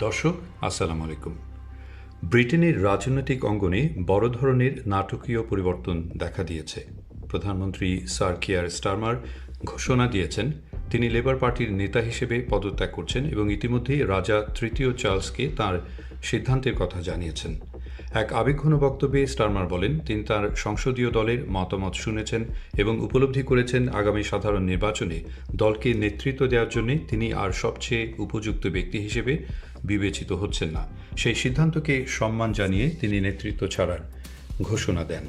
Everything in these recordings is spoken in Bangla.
দর্শক আসসালামু আলাইকুম। ব্রিটেনের রাজনৈতিক অঙ্গনে বড় ধরনের নাটকীয় পরিবর্তন দেখা দিয়েছে। প্রধানমন্ত্রী স্যার কিয়ার স্টারমার ঘোষণা দিয়েছেন তিনি লেবার পার্টির নেতা হিসেবে পদত্যাগ করছেন এবং ইতিমধ্যেই রাজা তৃতীয় চার্লসকে তার সিদ্ধান্তের কথা জানিয়েছেন। এক আবেগঘন বক্তব্যে স্টারমার বলেন তিনি তার সংসদীয় দলের মতামত শুনেছেন এবং উপলব্ধি করেছেন আগামী সাধারণ নির্বাচনে দলকে নেতৃত্ব দেওয়ার জন্য তিনি আর সবচেয়ে উপযুক্ত ব্যক্তি হিসেবে বিবেচিত হচ্ছেন না। সেই সিদ্ধান্তকে সম্মান জানিয়ে তিনি নেতৃত্ব ছাড়ার ঘোষণা দেন।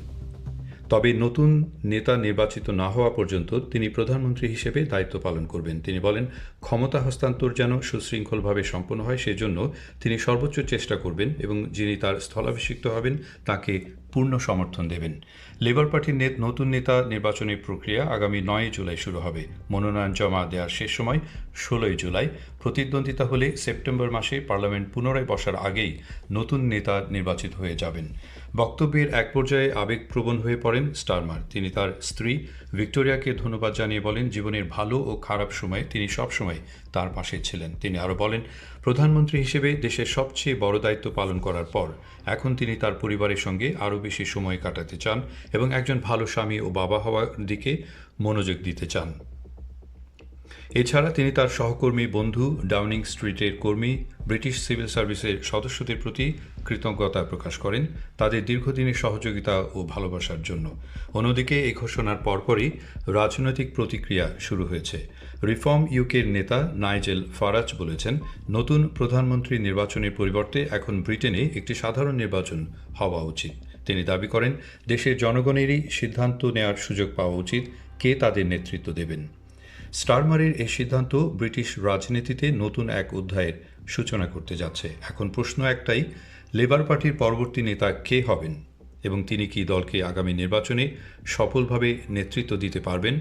তবে নতুন নেতা নির্বাচিত না হওয়া পর্যন্ত তিনি প্রধানমন্ত্রী হিসেবে দায়িত্ব পালন করবেন। তিনি বলেন ক্ষমতা হস্তান্তর যেন সুশৃঙ্খলভাবে সম্পন্ন হয় সেজন্য তিনি সর্বোচ্চ চেষ্টা করবেন এবং যিনি তার স্থলাভিষিক্ত হবেন তাকে পূর্ণ সমর্থন দেবেন। লেবার পার্টির নতুন নেতা নির্বাচনের প্রক্রিয়া আগামী 9 জুলাই শুরু হবে। মনোনয়ন জমা দেওয়ার শেষ সময় 16 জুলাই। প্রতিদ্বন্দ্বিতা হলে সেপ্টেম্বর মাসে পার্লামেন্ট পুনরায় বসার আগেই নতুন নেতা নির্বাচিত হয়ে যাবেন। বক্তব্যের এক পর্যায়ে আবেগপ্রবণ হয়ে পড়েন স্টারমার। তিনি তার স্ত্রী ভিক্টোরিয়াকে ধন্যবাদ জানিয়ে বলেন জীবনের ভালো ও খারাপ সময়ে তিনি সবসময় তার পাশে ছিলেন। তিনি আরও বলেন প্রধানমন্ত্রী হিসেবে দেশের সবচেয়ে বড় দায়িত্ব পালন করার পর এখন তিনি তার পরিবারের সঙ্গে আরও বেশি সময় কাটাতে চান এবং একজন ভালো স্বামী ও বাবা হওয়ার দিকে মনোযোগ দিতে চান। এছাড়া তিনি তার সহকর্মী বন্ধু ডাউনিং স্ট্রিটের কর্মী ব্রিটিশ সিভিল সার্ভিসের সদস্যদের প্রতি কৃতজ্ঞতা প্রকাশ করেন তাদের দীর্ঘদিনের সহযোগিতা ও ভালোবাসার জন্য। অন্যদিকে এই ঘোষণার পরপরই রাজনৈতিক প্রতিক্রিয়া শুরু হয়েছে। রিফর্ম ইউকের নেতা নাইজেল ফারাজ বলেছেন নতুন প্রধানমন্ত্রী নির্বাচনের পরিবর্তে এখন ব্রিটেনে একটি সাধারণ নির্বাচন হওয়া উচিত। তিনি দাবি করেন দেশের জনগণেরই সিদ্ধান্ত নেওয়ার সুযোগ পাওয়া উচিত কে তাদের নেতৃত্ব দেবেন। স্টারমারের এই সিদ্ধান্ত ব্রিটিশ রাজনীতিতে নতুন এক অধ্যায়ের সূচনা করতে যাচ্ছে। এখন প্রশ্ন একটাই, লেবার পার্টির পরবর্তী নেতা কে হবেন এবং তিনি কি দলকে আগামী নির্বাচনে সফলভাবে নেতৃত্ব দিতে পারবেন?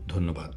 ধন্যবাদ।